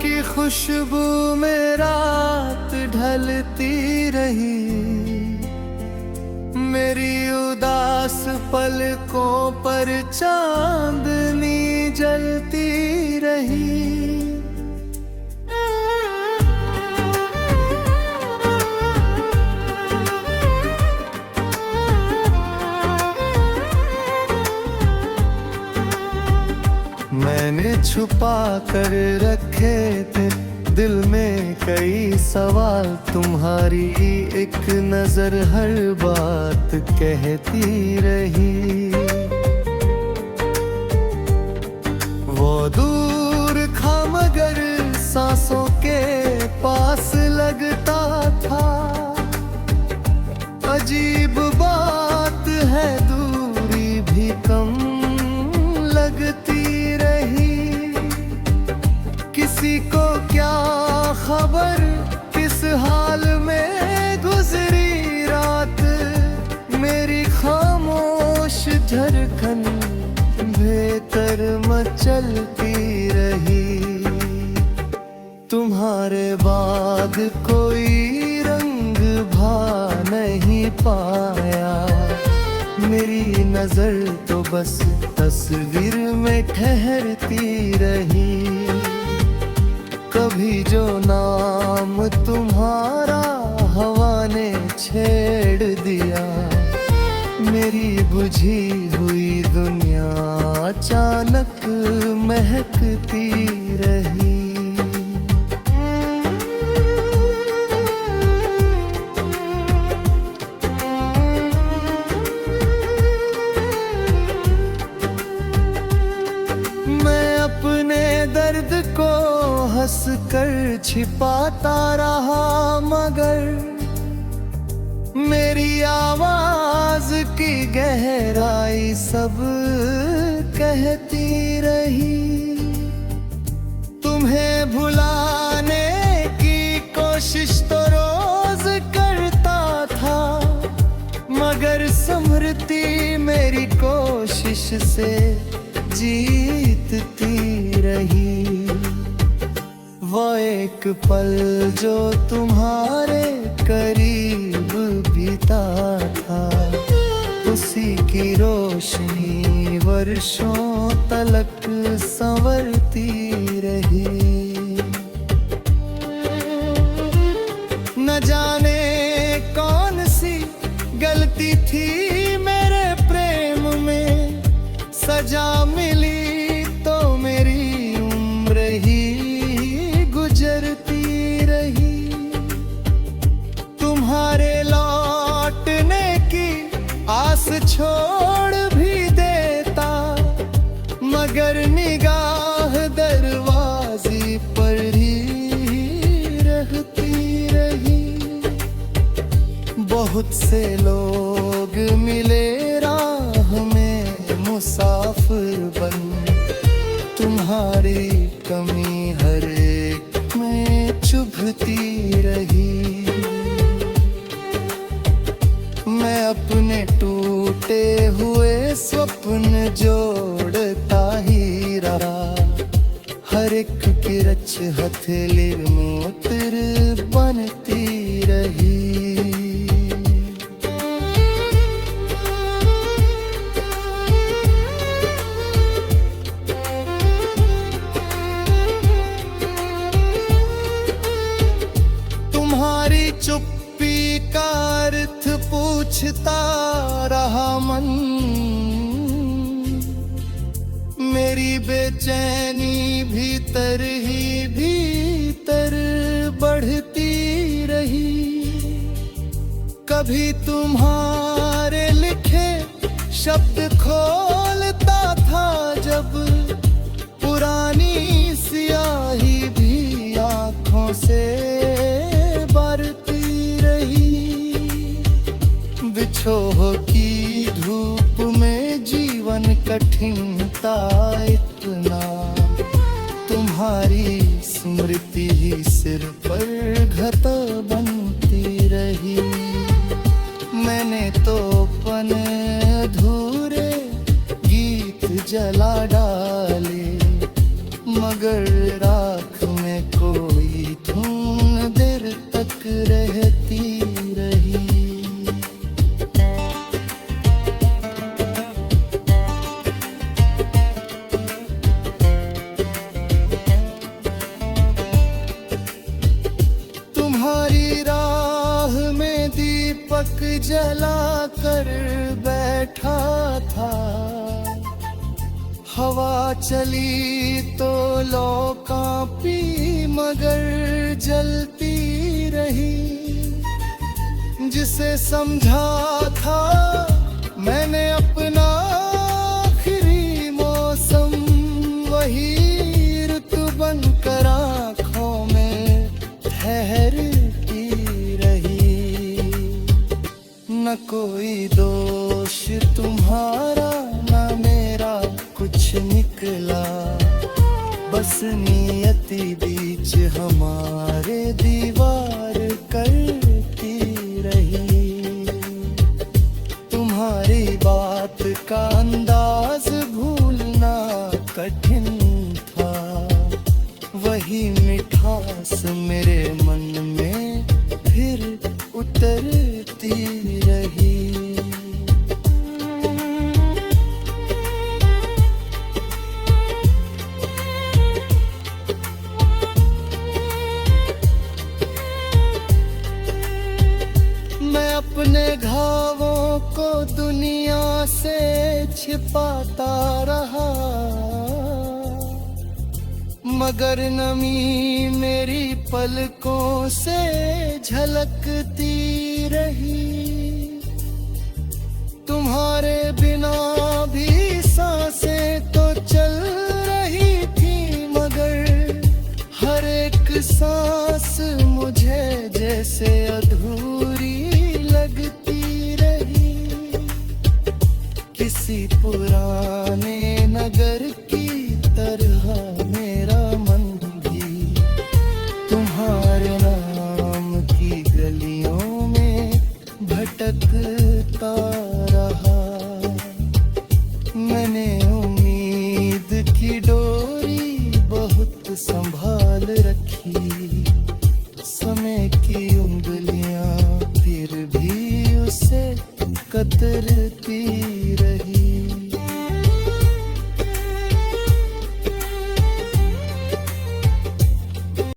की खुशबू में रात ढलती रही, मेरी उदास पलकों पर चांदनी जलती रही। मैंने छुपा कर रखे थे दिल में कई सवाल, तुम्हारी एक नजर हर बात कहती रही। वो दूर था मगर सांसों के पास लगता था, अजीब बात है दूरी भी कम लगती रही। किसी को क्या खबर किस हाल में गुजरी रात, मेरी खामोश धड़कन भीतर मचलती रही। तुम्हारे बाद कोई रंग भा नहीं पाया, मेरी नजर तो बस तस्वीर में ठहरती रही। कभी जो नाम तुम्हारा हवा ने छेड़ दिया, मेरी बुझी हुई दुनिया अचानक महकती रही। दर्द को हंस कर छिपाता रहा, मगर मेरी आवाज की गहराई सब कहती रही। तुम्हें भुलाने की कोशिश तो रोज करता था, मगर स्मृति मेरी कोशिश से जीतती रही। वो एक पल जो तुम्हारे करीब बीता था, उसी की रोशनी वर्षों तलक संवरती रही। न जाने कौन सी गलती थी मेरे प्रेम में, सजा मिली तो मेरी उम्र ही गुजरती रही। तुम्हारे लौटने की आस छोड़ भी देता, मगर निगाह दरवाजे पर ही रहती रही। बहुत से लोग मिले राह में मुसाफिर बन, तुम्हारी कमी हर एक में चुभती रही। मैं अपने टूटे हुए स्वप्न जोड़ता ही रहा, हर एक की रच हथेली मूत्र बनती रही। चुप्पी का अर्थ पूछता रहा मन, मेरी बेचैनी भीतर ही भीतर बढ़ती रही। कभी तुम्हारे लिखे शब्द खोलता था, जब पुरानी स्याही भी आँखों से बिछोह की धूप में जीवन कठिन था इतना, तुम्हारी स्मृति ही सिर पर घट बनती रही। मैंने तो अपने अधूरे गीत जला डाले, मगर राख में दीपक जला कर बैठा था। हवा चली तो लौ कांपी मगर जलती रही। जिसे समझा था मैंने अपना आखिरी मौसम, वही रुत बनकर आँखों में ठहरती रही। न कोई दोष तुम्हारा न मेरा कुछ निकला, बस नियति बीच हमारे दीवार करती रही। तुम्हारी बात का अंदाज भूलना कठिन था, वही मिठास मेरे मन में फिर उतरती रही। मैं अपने घावों को दुनिया से छिपाता रहा, मगर नमी मेरी पलकों से झलकती रही। तुम्हारे बिना भी सांसें तो चल रही थी, मगर हर एक सांस मुझे जैसे अधूरी लगती रही। किसी पुरानी